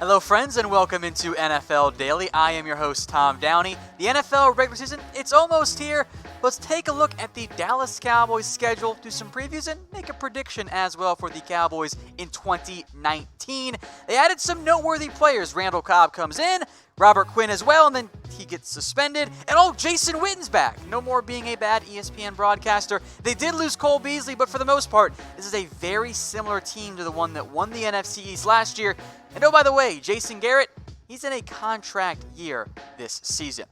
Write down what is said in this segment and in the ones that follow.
Hello friends and welcome into NFL Daily. I am your host Tom Downey. The NFL regular season, it's almost here. Let's take a look at the Dallas Cowboys schedule, do some previews, and make a prediction as well for the Cowboys in 2019. They added some noteworthy players. Randall Cobb comes in, Robert Quinn as well, and then he gets suspended. And Jason Witten's back. No more being a bad ESPN broadcaster. They did lose Cole Beasley, but for the most part, this is a very similar team to the one that won the NFC East last year. And by the way, Jason Garrett, he's in a contract year this season.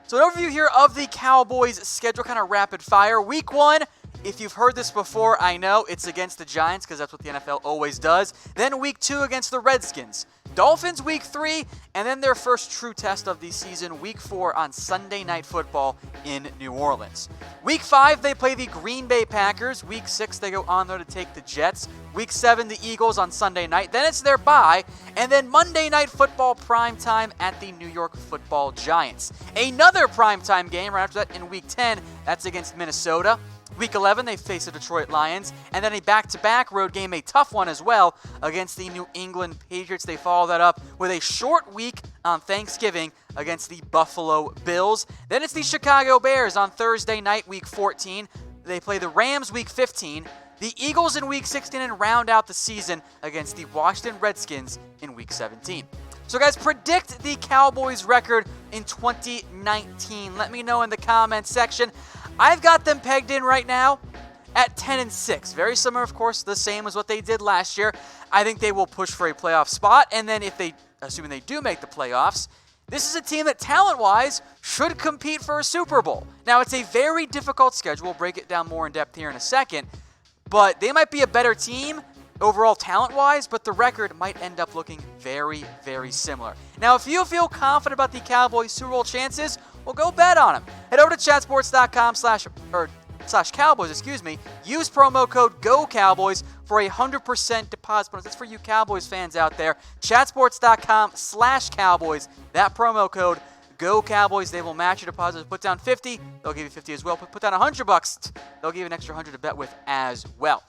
So an overview here of the Cowboys schedule, kind of rapid fire. Week 1, if you've heard this before, I know it's against the Giants because that's what the NFL always does. Then Week 2 against the Redskins. Dolphins Week 3, and then their first true test of the season, Week 4 on Sunday Night Football in New Orleans. Week 5, they play the Green Bay Packers. Week 6, they go on there to take the Jets. Week 7, the Eagles on Sunday night. Then it's their bye, and then Monday Night Football primetime at the New York Football Giants. Another primetime game right after that in Week 10, that's against Minnesota. Week 11, they face the Detroit Lions, and then a back-to-back road game, a tough one as well, against the New England Patriots. They follow that up with a short week on Thanksgiving against the Buffalo Bills. Then it's the Chicago Bears on Thursday night, Week 14. They play the Rams Week 15, the Eagles in Week 16, and round out the season against the Washington Redskins in Week 17. So guys, predict the Cowboys record in 2019. Let me know in the comments section. I've got them pegged in right now at 10-6. Very similar, of course, the same as what they did last year. I think they will push for a playoff spot, and then assuming they do make the playoffs, this is a team that talent-wise should compete for a Super Bowl. Now, it's a very difficult schedule. We'll break it down more in depth here in a second, but they might be a better team overall talent-wise, but the record might end up looking very, very similar. Now, if you feel confident about the Cowboys' Super Bowl chances, well, go bet on them. Head over to chatsports.com/Cowboys, Use promo code GOCowboys for a 100% deposit bonus. That's for you Cowboys fans out there. Chatsports.com/Cowboys. That promo code GOCowboys. They will match your deposit. Put down 50, they'll give you 50 as well. Put down $100, they'll give you an extra 100 to bet with as well.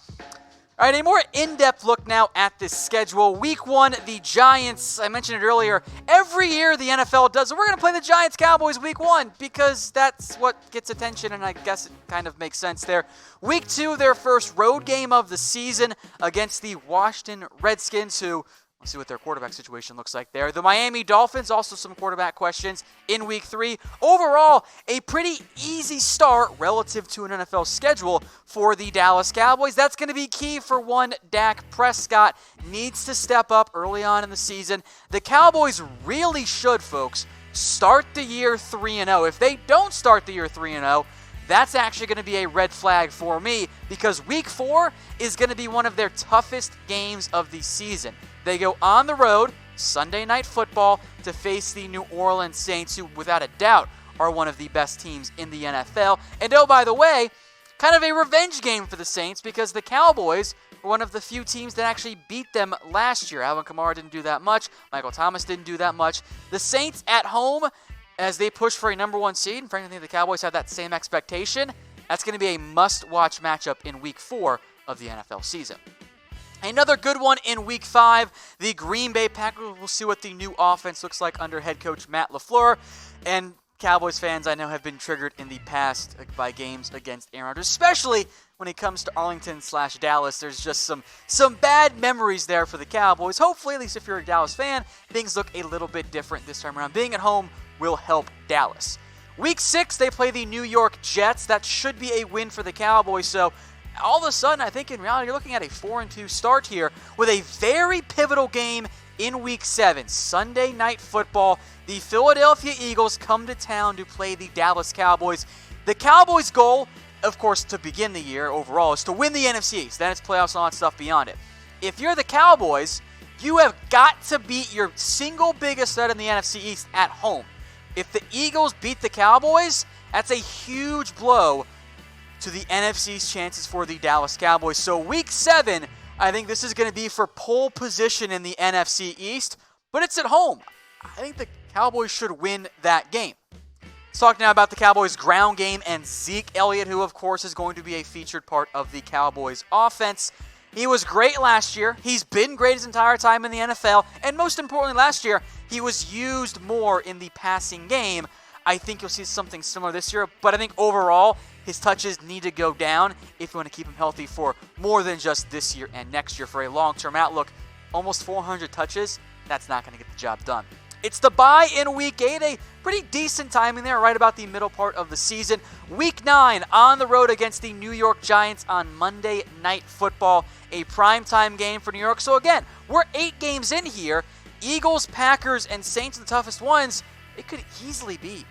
All right, a more in-depth look now at this schedule. Week 1, the Giants. I mentioned it earlier. Every year the NFL does. We're going to play the Giants-Cowboys Week 1 because that's what gets attention, and I guess it kind of makes sense there. Week 2, their first road game of the season against the Washington Redskins, who, let's see what their quarterback situation looks like there. The Miami Dolphins, also some quarterback questions in Week 3. Overall, a pretty easy start relative to an NFL schedule for the Dallas Cowboys. That's going to be key for one. Dak Prescott needs to step up early on in the season. The Cowboys really should, folks, start the year 3-0. If they don't start the year 3-0, that's actually going to be a red flag for me because Week 4 is going to be one of their toughest games of the season. They go on the road, Sunday Night Football, to face the New Orleans Saints, who without a doubt are one of the best teams in the NFL. And by the way, kind of a revenge game for the Saints because the Cowboys were one of the few teams that actually beat them last year. Alvin Kamara didn't do that much. Michael Thomas didn't do that much. The Saints at home, as they push for a number 1 seed, and frankly, I think the Cowboys have that same expectation. That's going to be a must-watch matchup in Week 4 of the NFL season. Another good one in Week 5, the Green Bay Packers. We'll see what the new offense looks like under head coach Matt LaFleur. And Cowboys fans, I know, have been triggered in the past by games against Aaron Rodgers, especially when it comes to Arlington/Dallas. There's just some bad memories there for the Cowboys. Hopefully, at least if you're a Dallas fan, things look a little bit different this time around. Being at home will help Dallas. Week 6, they play the New York Jets. That should be a win for the Cowboys. So all of a sudden, I think in reality, you're looking at a 4-2 start here with a very pivotal game in Week 7, Sunday Night Football. The Philadelphia Eagles come to town to play the Dallas Cowboys. The Cowboys' goal, of course, to begin the year overall, is to win the NFC East. Then it's playoffs and all that stuff beyond it. If you're the Cowboys, you have got to beat your single biggest threat in the NFC East at home. If the Eagles beat the Cowboys, that's a huge blow to the NFC's chances for the Dallas Cowboys. So Week 7, I think this is going to be for pole position in the NFC East, but it's at home. I think the Cowboys should win that game. Let's talk now about the Cowboys' ground game and Zeke Elliott, who, of course, is going to be a featured part of the Cowboys' offense. He was great last year. He's been great his entire time in the NFL. And most importantly, last year, he was used more in the passing game. I think you'll see something similar this year. But I think overall, his touches need to go down if you want to keep him healthy for more than just this year and next year. For a long-term outlook, almost 400 touches, that's not going to get the job done. It's the bye in Week 8, a pretty decent timing there, right about the middle part of the season. Week 9 on the road against the New York Giants on Monday Night Football, a primetime game for New York. So again, we're 8 games in here. Eagles, Packers, and Saints are the toughest ones. It could easily be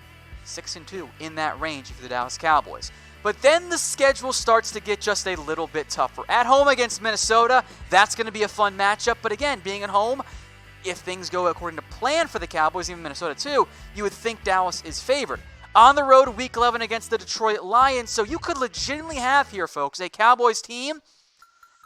6-2 in that range for the Dallas Cowboys. But then the schedule starts to get just a little bit tougher. At home against Minnesota, that's going to be a fun matchup. But again, being at home, if things go according to plan for the Cowboys, even Minnesota too, you would think Dallas is favored. On the road, Week 11 against the Detroit Lions. So you could legitimately have here, folks, a Cowboys team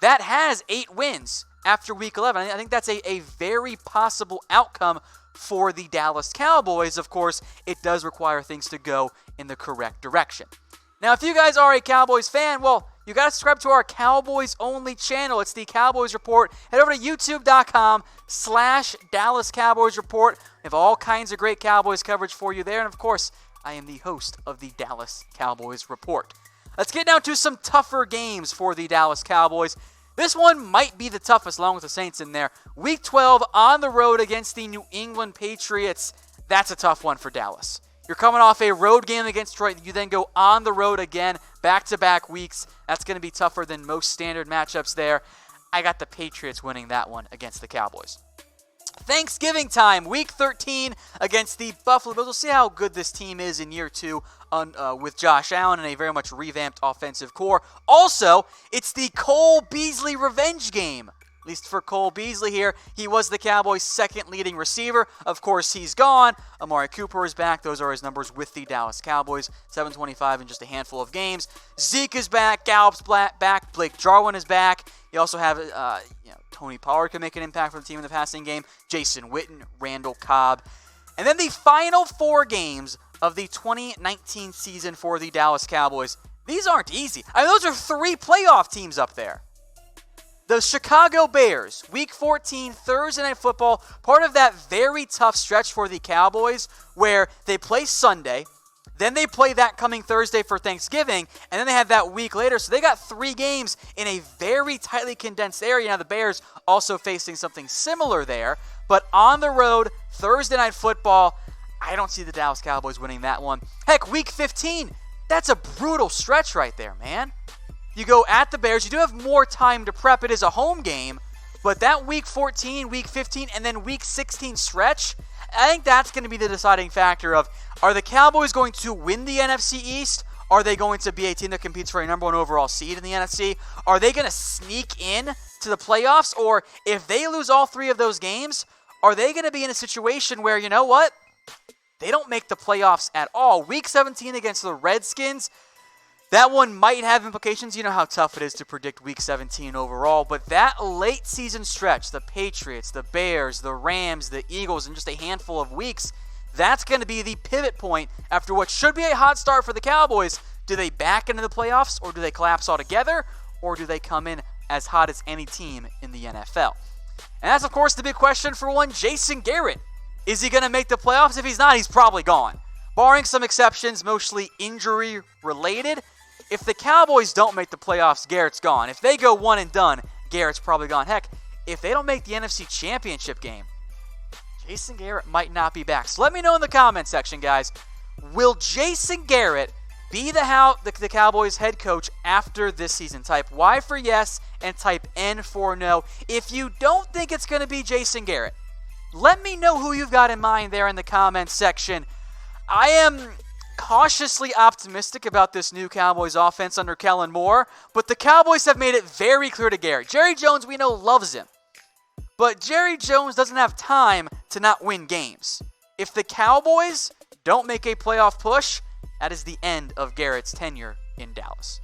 that has 8 wins after Week 11. I think that's a very possible outcome for the Dallas Cowboys. Of course, it does require things to go in the correct direction. Now, if you guys are a Cowboys fan, well, you got to subscribe to our Cowboys-only channel. It's the Cowboys Report. Head over to youtube.com/Dallas Cowboys Report. We have all kinds of great Cowboys coverage for you there. And, of course, I am the host of the Dallas Cowboys Report. Let's get down to some tougher games for the Dallas Cowboys. This one might be the toughest, along with the Saints in there. Week 12 on the road against the New England Patriots. That's a tough one for Dallas. You're coming off a road game against Detroit. You then go on the road again, back-to-back weeks. That's going to be tougher than most standard matchups there. I got the Patriots winning that one against the Cowboys. Thanksgiving time, Week 13 against the Buffalo Bills. We'll see how good this team is in year 2 with Josh Allen and a very much revamped offensive core. Also, it's the Cole Beasley revenge game. At least for Cole Beasley here. He was the Cowboys' second leading receiver. Of course, he's gone. Amari Cooper is back. Those are his numbers with the Dallas Cowboys. 725 in just a handful of games. Zeke is back. Gallup's back. Blake Jarwin is back. You also have Tony Pollard can make an impact for the team in the passing game. Jason Witten, Randall Cobb. And then the final 4 games of the 2019 season for the Dallas Cowboys. These aren't easy. I mean, those are 3 playoff teams up there. The Chicago Bears, Week 14, Thursday Night Football, part of that very tough stretch for the Cowboys where they play Sunday, then they play that coming Thursday for Thanksgiving, and then they have that week later. So they got 3 games in a very tightly condensed area. Now the Bears also facing something similar there, but on the road, Thursday Night Football, I don't see the Dallas Cowboys winning that one. Heck, Week 15, that's a brutal stretch right there, man. You go at the Bears. You do have more time to prep. It is a home game. But that Week 14, Week 15, and then Week 16 stretch, I think that's going to be the deciding factor of, are the Cowboys going to win the NFC East? Are they going to be a team that competes for a number 1 overall seed in the NFC? Are they going to sneak in to the playoffs? Or if they lose all 3 of those games, are they going to be in a situation where, you know what? They don't make the playoffs at all. Week 17 against the Redskins, that one might have implications. You know how tough it is to predict Week 17 overall, but that late season stretch, the Patriots, the Bears, the Rams, the Eagles, in just a handful of weeks, that's going to be the pivot point after what should be a hot start for the Cowboys. Do they back into the playoffs, or do they collapse altogether, or do they come in as hot as any team in the NFL? And that's, of course, the big question for one Jason Garrett. Is he going to make the playoffs? If he's not, he's probably gone. Barring some exceptions, mostly injury-related, if the Cowboys don't make the playoffs, Garrett's gone. If they go one and done, Garrett's probably gone. Heck, if they don't make the NFC Championship game, Jason Garrett might not be back. So let me know in the comment section, guys. Will Jason Garrett be the Cowboys head coach after this season? Type Y for yes and type N for no. If you don't think it's going to be Jason Garrett, let me know who you've got in mind there in the comments section. I am cautiously optimistic about this new Cowboys offense under Kellen Moore, but the Cowboys have made it very clear to Garrett. Jerry Jones, we know, loves him, but Jerry Jones doesn't have time to not win games. If the Cowboys don't make a playoff push, that is the end of Garrett's tenure in Dallas.